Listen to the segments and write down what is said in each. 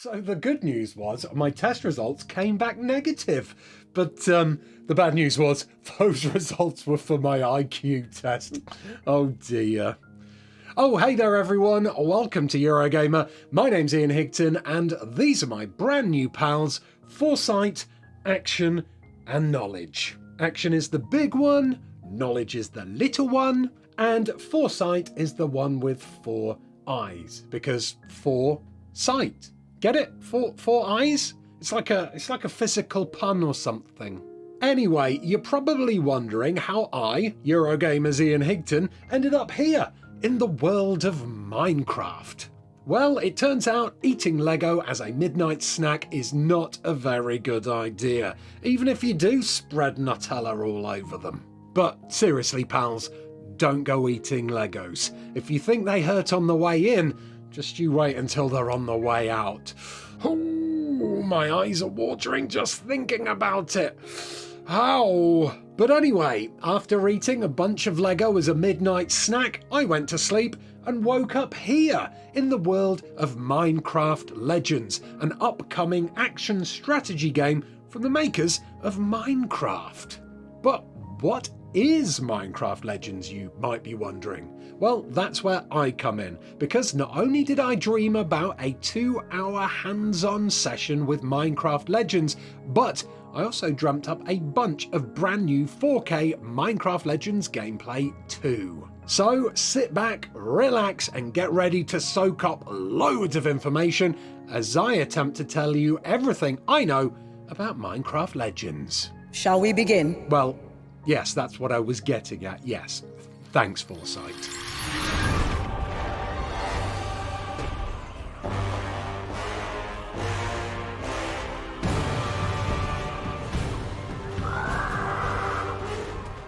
So the good news was my test results came back negative, but the bad news was those results were for my IQ test. Oh dear. Oh, hey there everyone, welcome to Eurogamer. My name's Ian Higton and these are my brand new pals, Foresight, Action and Knowledge. Action is the big one, Knowledge is the little one, and Foresight is the one with 4 eyes, because foresight. Get it? Four eyes? It's like a physical pun or something. Anyway, you're probably wondering how I, Eurogamer's Ian Higton, ended up here, in the world of Minecraft. Well, it turns out eating Lego as a midnight snack is not a very good idea, even if you do spread Nutella all over them. But seriously, pals, don't go eating Legos. If you think they hurt on the way in, just you wait until they're on the way out. Oh, my eyes are watering just thinking about it. Ow. But anyway, after eating a bunch of Lego as a midnight snack, I went to sleep and woke up here in the world of Minecraft Legends, an upcoming action strategy game from the makers of Minecraft. But what is Minecraft Legends, you might be wondering? Well, that's where I come in, because not only did I dream about a 2-hour hands-on session with Minecraft Legends, but I also dreamt up a bunch of brand new 4K Minecraft Legends gameplay too. So sit back, relax, and get ready to soak up loads of information as I attempt to tell you everything I know about Minecraft Legends. Shall we begin? Well, yes, that's what I was getting at, yes. Thanks, Foresight.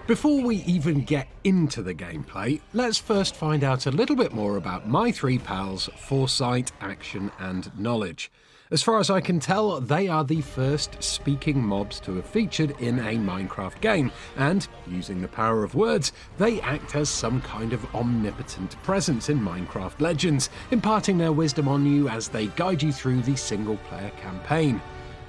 Before we even get into the gameplay, let's first find out a little bit more about my 3 pals, Foresight, Action and Knowledge. As far as I can tell, they are the first speaking mobs to have featured in a Minecraft game, and, using the power of words, they act as some kind of omnipotent presence in Minecraft Legends, imparting their wisdom on you as they guide you through the single-player campaign.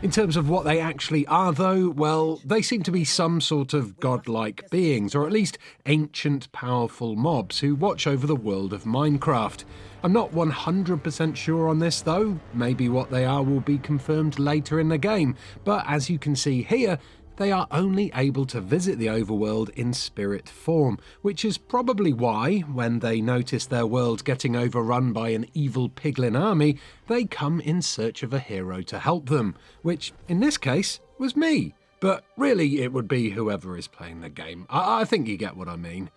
In terms of what they actually are though, well, they seem to be some sort of godlike beings, or at least ancient powerful mobs who watch over the world of Minecraft. I'm not 100% sure on this though, maybe what they are will be confirmed later in the game, but as you can see here, they are only able to visit the overworld in spirit form, which is probably why, when they notice their world getting overrun by an evil piglin army, they come in search of a hero to help them, which, in this case, was me. But really, it would be whoever is playing the game. I think you get what I mean.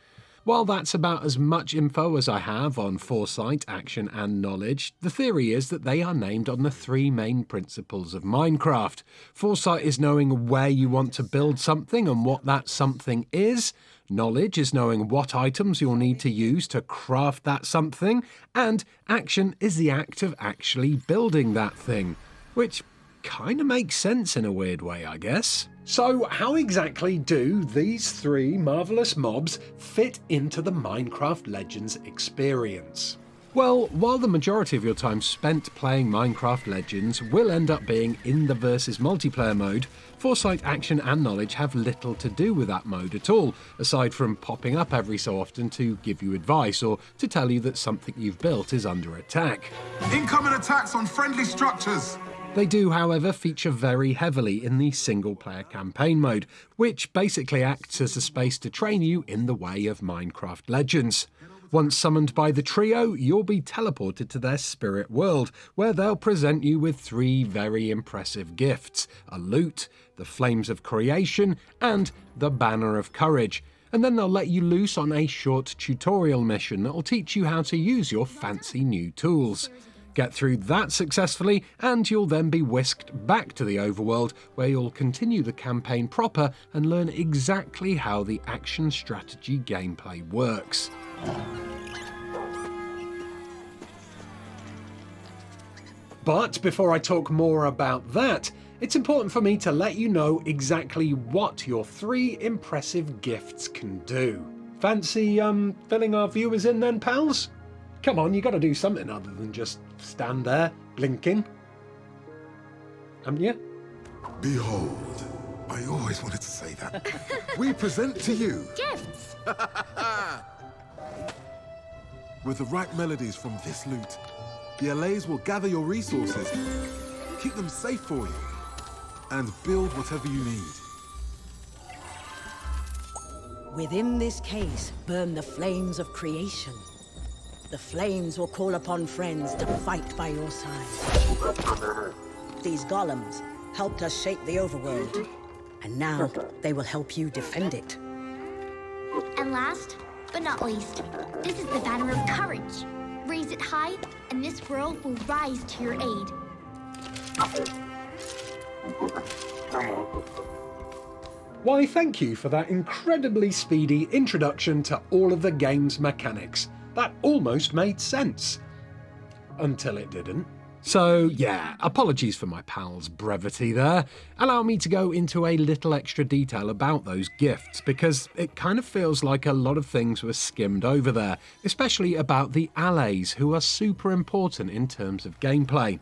While that's about as much info as I have on Foresight, Action and Knowledge, the theory is that they are named on the 3 main principles of Minecraft. Foresight is knowing where you want to build something and what that something is. Knowledge is knowing what items you'll need to use to craft that something. And Action is the act of actually building that thing, which kind of makes sense in a weird way, I guess. So how exactly do these 3 marvellous mobs fit into the Minecraft Legends experience? Well, while the majority of your time spent playing Minecraft Legends will end up being in the versus multiplayer mode, Foresight, Action and Knowledge have little to do with that mode at all, aside from popping up every so often to give you advice or to tell you that something you've built is under attack. Incoming attacks on friendly structures! They do, however, feature very heavily in the single-player campaign mode, which basically acts as a space to train you in the way of Minecraft Legends. Once summoned by the trio, you'll be teleported to their spirit world, where they'll present you with 3 very impressive gifts: a lute, the Flames of Creation, and the Banner of Courage. And then they'll let you loose on a short tutorial mission that'll teach you how to use your fancy new tools. Get through that successfully, and you'll then be whisked back to the overworld, where you'll continue the campaign proper and learn exactly how the action strategy gameplay works. But before I talk more about that, it's important for me to let you know exactly what your 3 impressive gifts can do. Fancy filling our viewers in then, pals? Come on, you gotta do something other than just stand there, blinking. haven't you? Behold, I always wanted to say that. We present to you, Gifts! with the right melodies from this loot, the LAs will gather your resources, keep them safe for you, and build whatever you need. Within this case burn the flames of creation. The flames will call upon friends to fight by your side. These golems helped us shape the overworld, and now they will help you defend it. And last, but not least, this is the banner of courage. Raise it high, and this world will rise to your aid. Why, thank you for that incredibly speedy introduction to all of the game's mechanics. That almost made sense. Until it didn't. So yeah, apologies for my pal's brevity there. Allow me to go into a little extra detail about those gifts, because it kind of feels like a lot of things were skimmed over there, especially about the allies, who are super important in terms of gameplay.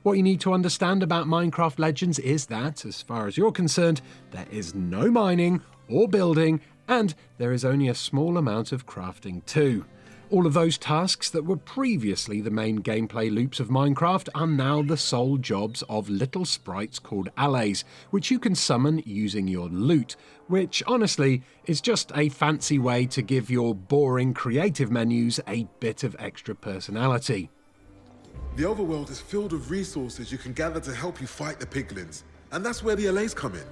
What you need to understand about Minecraft Legends is that, as far as you're concerned, there is no mining or building, and there is only a small amount of crafting too. All of those tasks that were previously the main gameplay loops of Minecraft are now the sole jobs of little sprites called allies, which you can summon using your loot, which honestly is just a fancy way to give your boring creative menus a bit of extra personality. The overworld is filled with resources you can gather to help you fight the piglins, and that's where the LAs come in.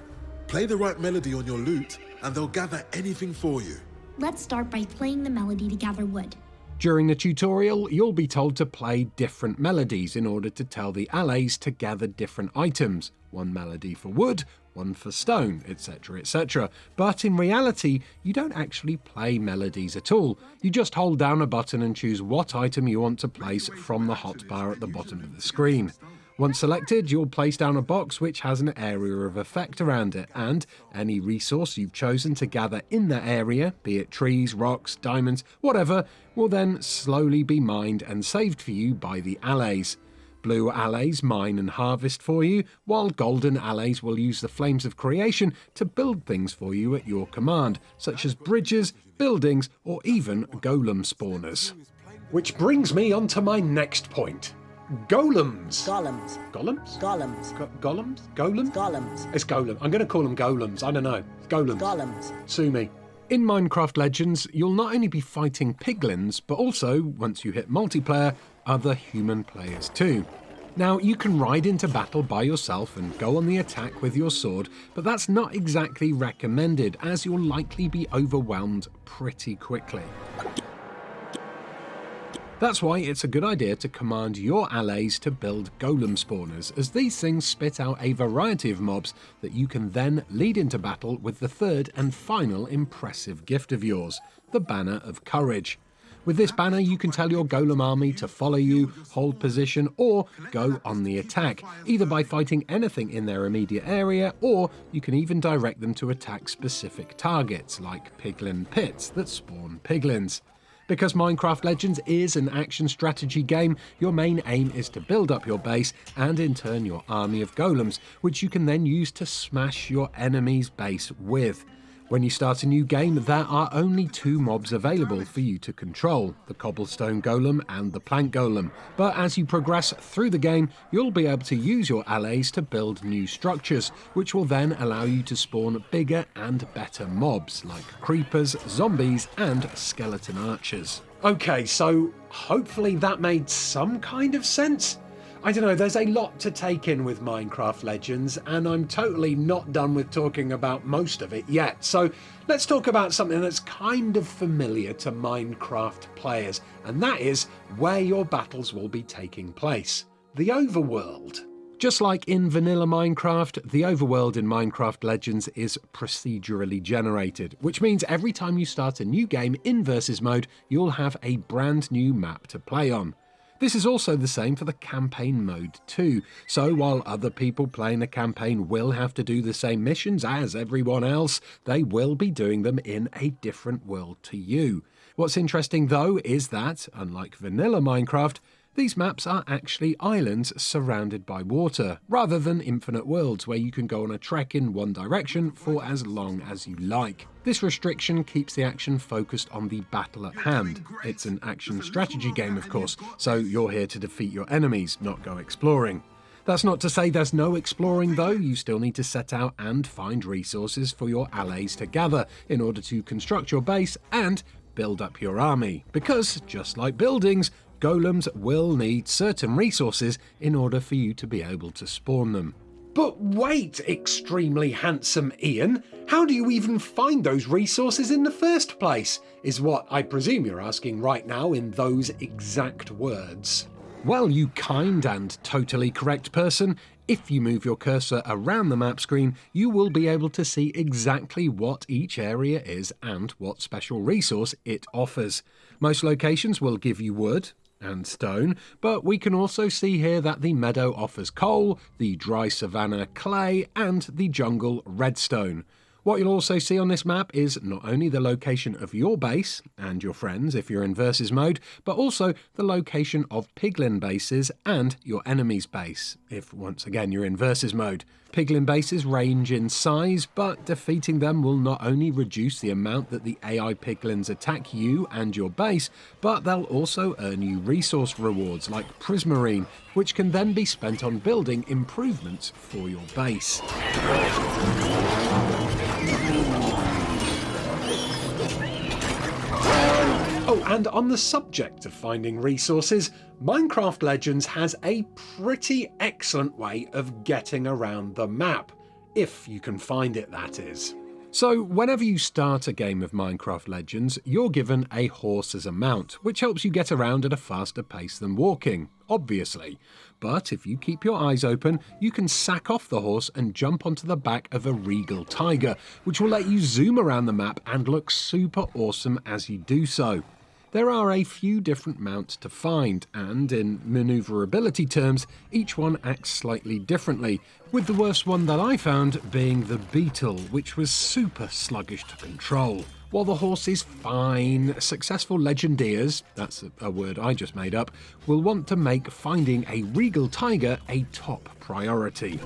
Play the right melody on your loot, and they'll gather anything for you. Let's start by playing the melody to gather wood. During the tutorial, you'll be told to play different melodies in order to tell the allies to gather different items. One melody for wood, one for stone, etc, etc. But in reality, you don't actually play melodies at all. You just hold down a button and choose what item you want to place from the hotbar at the bottom of the screen. Once selected, you'll place down a box which has an area of effect around it, and any resource you've chosen to gather in that area, be it trees, rocks, diamonds, whatever, will then slowly be mined and saved for you by the allies. Blue allies mine and harvest for you, while golden allies will use the flames of creation to build things for you at your command, such as bridges, buildings, or even golem spawners. Which brings me on to my next point. Golems. Golems. Golems? Golems. Golems? Golem? Golems. It's golem. I'm going to call them golems. I don't know. Golems. Golems. Sue me. In Minecraft Legends, you'll not only be fighting piglins, but also, once you hit multiplayer, other human players too. Now, you can ride into battle by yourself and go on the attack with your sword, but that's not exactly recommended, as you'll likely be overwhelmed pretty quickly. That's why it's a good idea to command your allies to build golem spawners, as these things spit out a variety of mobs that you can then lead into battle with the third and final impressive gift of yours, the Banner of Courage. With this banner, you can tell your golem army to follow you, hold position, or go on the attack, either by fighting anything in their immediate area, or you can even direct them to attack specific targets, like piglin pits that spawn piglins. Because Minecraft Legends is an action strategy game, your main aim is to build up your base and in turn your army of golems, which you can then use to smash your enemy's base with. When you start a new game, there are only two mobs available for you to control, the cobblestone golem and the plank golem. But as you progress through the game, you'll be able to use your allies to build new structures, which will then allow you to spawn bigger and better mobs, like creepers, zombies, and skeleton archers. Okay, so hopefully that made some kind of sense. I don't know, there's a lot to take in with Minecraft Legends, and I'm totally not done with talking about most of it yet. So let's talk about something that's kind of familiar to Minecraft players, and that is where your battles will be taking place. The overworld. Just like in vanilla Minecraft, the overworld in Minecraft Legends is procedurally generated, which means every time you start a new game in versus mode, you'll have a brand new map to play on. This is also the same for the campaign mode too, so while other people playing the campaign will have to do the same missions as everyone else, they will be doing them in a different world to you. What's interesting though is that, unlike vanilla Minecraft, These maps are actually islands surrounded by water, rather than infinite worlds where you can go on a trek in one direction for as long as you like. This restriction keeps the action focused on the battle at hand. It's an action strategy game, of course, so you're here to defeat your enemies, not go exploring. That's not to say there's no exploring though, you still need to set out and find resources for your allies to gather in order to construct your base and build up your army. Because, just like buildings, golems will need certain resources in order for you to be able to spawn them. But wait, extremely handsome Ian, how do you even find those resources in the first place? Is what I presume you're asking right now in those exact words. Well, you kind and totally correct person, if you move your cursor around the map screen, you will be able to see exactly what each area is and what special resource it offers. Most locations will give you wood and stone, but we can also see here that the meadow offers coal, the dry savanna clay, and the jungle redstone. What you'll also see on this map is not only the location of your base, and your friends if you're in versus mode, but also the location of piglin bases and your enemy's base, if once again you're in versus mode. Piglin bases range in size, but defeating them will not only reduce the amount that the AI piglins attack you and your base, but they'll also earn you resource rewards like prismarine, which can then be spent on building improvements for your base. Oh, and on the subject of finding resources, Minecraft Legends has a pretty excellent way of getting around the map. If you can find it, that is. So, whenever you start a game of Minecraft Legends, you're given a horse as a mount, which helps you get around at a faster pace than walking, obviously. But if you keep your eyes open, you can sack off the horse and jump onto the back of a regal tiger, which will let you zoom around the map and look super awesome as you do so. There are a few different mounts to find, and in maneuverability terms, each one acts slightly differently, with the worst one that I found being the beetle, which was super sluggish to control. While the horse is fine, successful legendeers, that's a word I just made up, will want to make finding a regal tiger a top priority.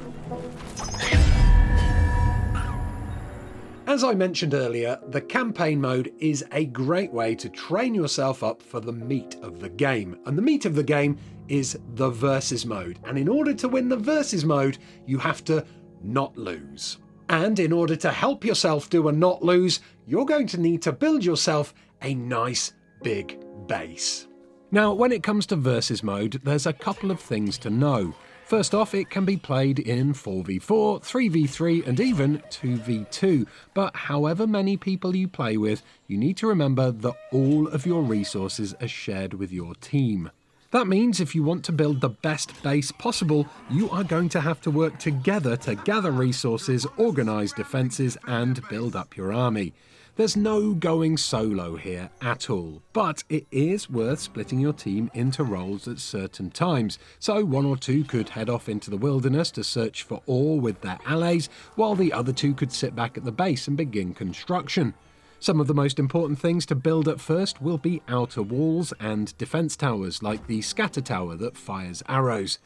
As I mentioned earlier, the campaign mode is a great way to train yourself up for the meat of the game. And the meat of the game is the versus mode. And in order to win the versus mode, you have to not lose. And in order to help yourself do a not lose, you're going to need to build yourself a nice big base. Now, when it comes to versus mode, there's a couple of things to know. First off, it can be played in 4v4, 3v3 and even 2v2, but however many people you play with, you need to remember that all of your resources are shared with your team. That means if you want to build the best base possible, you are going to have to work together to gather resources, organise defences and build up your army. There's no going solo here at all, but it is worth splitting your team into roles at certain times. So one or two could head off into the wilderness to search for ore with their allies, while the other two could sit back at the base and begin construction. Some of the most important things to build at first will be outer walls and defence towers, like the scatter tower that fires arrows.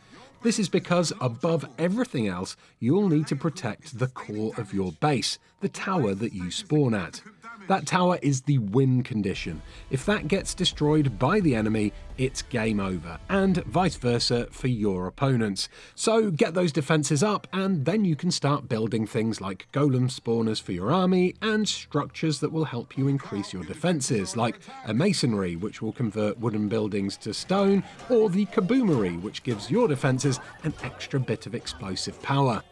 This is because, above everything else, you'll need to protect the core of your base, the tower that you spawn at. That tower is the win condition. If that gets destroyed by the enemy, it's game over, and vice versa for your opponents. So get those defences up, and then you can start building things like golem spawners for your army, and structures that will help you increase your defences, like a masonry, which will convert wooden buildings to stone, or the kaboomery, which gives your defences an extra bit of explosive power.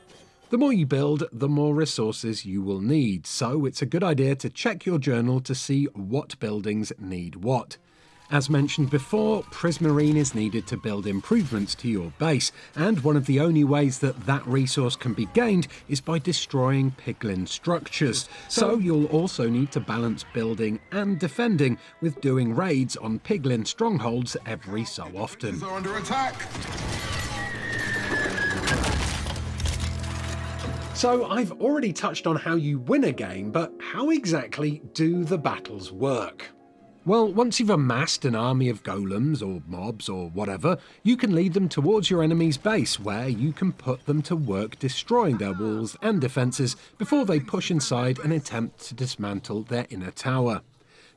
The more you build, the more resources you will need, so it's a good idea to check your journal to see what buildings need what. As mentioned before, prismarine is needed to build improvements to your base, and one of the only ways that that resource can be gained is by destroying piglin structures. So you'll also need to balance building and defending with doing raids on piglin strongholds every so often. They're under attack. So I've already touched on how you win a game, but how exactly do the battles work? Well, once you've amassed an army of golems or mobs or whatever, you can lead them towards your enemy's base, where you can put them to work destroying their walls and defences before they push inside and attempt to dismantle their inner tower.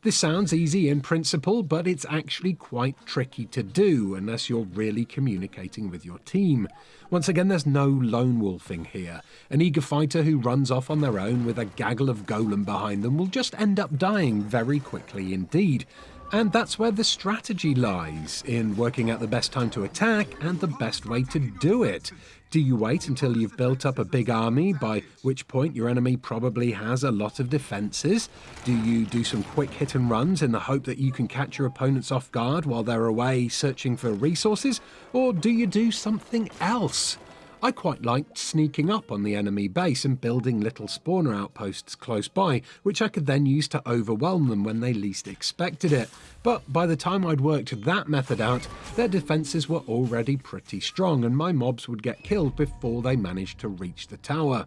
This sounds easy in principle, but it's actually quite tricky to do unless you're really communicating with your team. Once again, there's no lone wolfing here. An eager fighter who runs off on their own with a gaggle of golem behind them will just end up dying very quickly indeed. And that's where the strategy lies, in working out the best time to attack and the best way to do it. Do you wait until you've built up a big army, by which point your enemy probably has a lot of defences? Do you do some quick hit and runs in the hope that you can catch your opponents off guard while they're away searching for resources? Or do you do something else? I quite liked sneaking up on the enemy base and building little spawner outposts close by, which I could then use to overwhelm them when they least expected it. But by the time I'd worked that method out, their defences were already pretty strong and my mobs would get killed before they managed to reach the tower.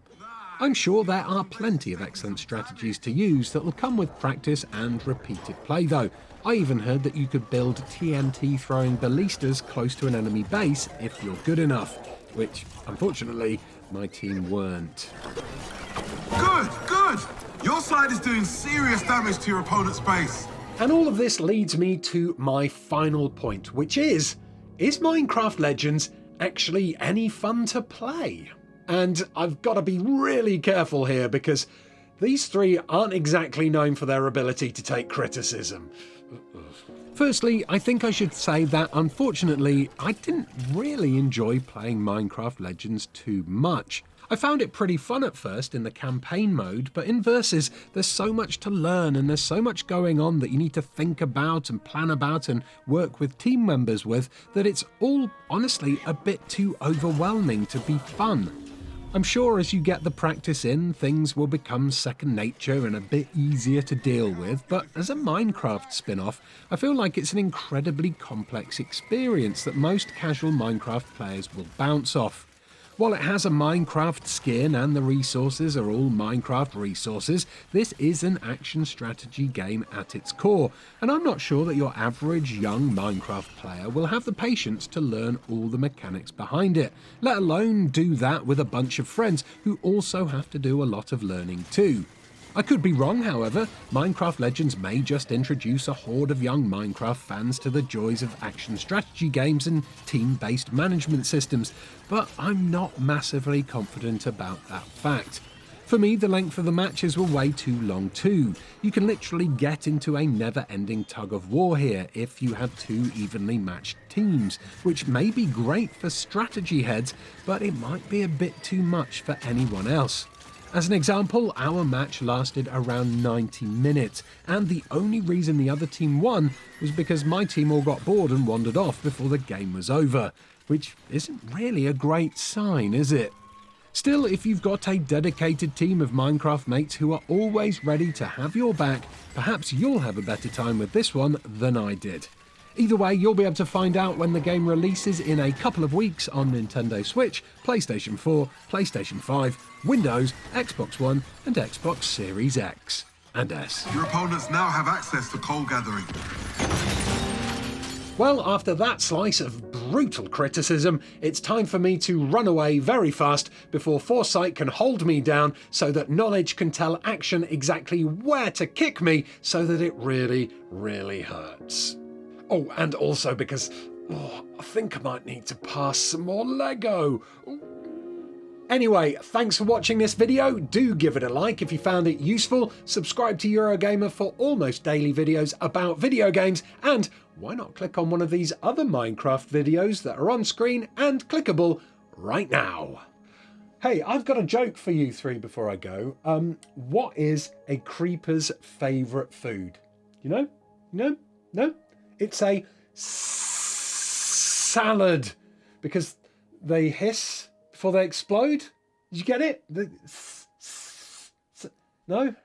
I'm sure there are plenty of excellent strategies to use that will come with practice and repeated play though. I even heard that you could build TNT throwing ballistas close to an enemy base if you're good enough, which, unfortunately, my team weren't. Good! Your side is doing serious damage to your opponent's base. And all of this leads me to my final point, which is Minecraft Legends actually any fun to play? And I've got to be really careful here because these three aren't exactly known for their ability to take criticism. Firstly, I think I should say that, unfortunately, I didn't really enjoy playing Minecraft Legends too much. I found it pretty fun at first in the campaign mode, but in Versus, there's so much to learn and there's so much going on that you need to think about and plan about and work with team members with that it's all, honestly, a bit too overwhelming to be fun. I'm sure as you get the practice in, things will become second nature and a bit easier to deal with, but as a Minecraft spin-off, I feel like it's an incredibly complex experience that most casual Minecraft players will bounce off. While it has a Minecraft skin and the resources are all Minecraft resources, this is an action strategy game at its core, and I'm not sure that your average young Minecraft player will have the patience to learn all the mechanics behind it, let alone do that with a bunch of friends who also have to do a lot of learning too. I could be wrong, however. Minecraft Legends may just introduce a horde of young Minecraft fans to the joys of action strategy games and team-based management systems, but I'm not massively confident about that fact. For me, the length of the matches were way too long too. You can literally get into a never-ending tug of war here if you have two evenly matched teams, which may be great for strategy heads, but it might be a bit too much for anyone else. As an example, our match lasted around 90 minutes, and the only reason the other team won was because my team all got bored and wandered off before the game was over, which isn't really a great sign, is it? Still, if you've got a dedicated team of Minecraft mates who are always ready to have your back, perhaps you'll have a better time with this one than I did. Either way, you'll be able to find out when the game releases in a couple of weeks on Nintendo Switch, PlayStation 4, PlayStation 5, Windows, Xbox One, and Xbox Series X and S. Your opponents now have access to coal gathering. Well, after that slice of brutal criticism, it's time for me to run away very fast before Foresight can hold me down so that knowledge can tell action exactly where to kick me so that it really, really hurts. Oh, and also because I think I might need to pass some more Lego. Anyway, thanks for watching this video. Do give it a like if you found it useful. Subscribe to Eurogamer for almost daily videos about video games. And why not click on one of these other Minecraft videos that are on screen and clickable right now. Hey, I've got a joke for you three before I go. What is a creeper's favourite food? You know? No? It's a salad, because they hiss before they explode. Did you get it? No?